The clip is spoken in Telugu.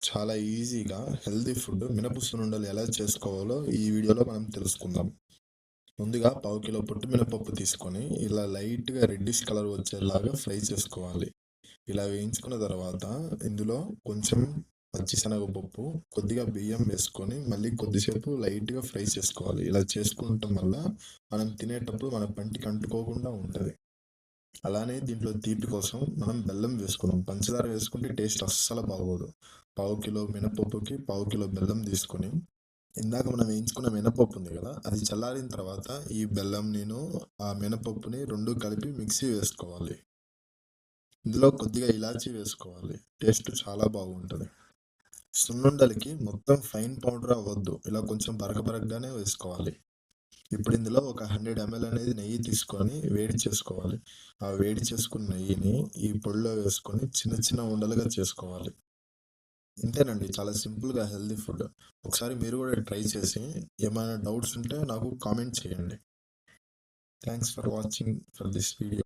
చాలా ఈజీగా హెల్తీ ఫుడ్ మినప సున్నుండలు ఎలా చేసుకోవాలో ఈ వీడియోలో మనం తెలుసుకుందాం. ముందుగా పావు కిలో పొట్టు మినపప్పు తీసుకొని ఇలా లైట్‌గా రెడ్డిష్ కలర్ వచ్చేలాగా ఫ్రై చేసుకోవాలి. ఇలా వేయించుకున్న తర్వాత ఇందులో కొంచెం పచ్చిశనగపప్పు, కొద్దిగా బియ్యం వేసుకొని మళ్ళీ కొద్దిసేపు లైట్‌గా ఫ్రై చేసుకోవాలి. ఇలా చేసుకుంటం వల్ల మనం తినేటప్పుడు మన పంటికి అంటుకోకుండా ఉంటది. అలానే దీంట్లో తీపి కోసం మనం బెల్లం వేసుకున్నాం. పంచదార వేసుకుంటే టేస్ట్ అస్సలు బాగోదు. పావు కిలో మినపప్పుకి పావు కిలో బెల్లం తీసుకొని, ఇందాక మనం వేయించుకున్న మినపప్పు ఉంది గదా! అది చల్లారిన తర్వాత ఈ బెల్లంనిను, ఆ మినపప్పుని 2 కలిపి మిక్సీ వేసుకోవాలి. ఇందులో కొద్దిగా ఇలాచీ వేసుకోవాలి. టేస్ట్ చాలా బాగుంటది. సున్నుండలకి మొత్తం ఫైన్ పౌడర్ అవ్వద్దు. ఇలా కొంచెం బరక బరకగానే వేసుకోవాలి. ఇప్పుడు ఇందులో ఒక 100 ఎంఎల్ అనేది నెయ్యి తీసుకొని వేడి చేసుకోవాలి. ఆ వేడి చేసుకున్న నెయ్యిని ఈ పొడిలో వేసుకొని చిన్న చిన్న ఉండలుగా చేసుకోవాలి. ఇంతేనండి. చాలా సింపుల్‌గా హెల్తీ ఫుడ్. ఒకసారి మీరు కూడా ట్రై చేసి ఏమైనా డౌట్స్ ఉంటే నాకు కామెంట్ చేయండి. Thanks for watching for this video.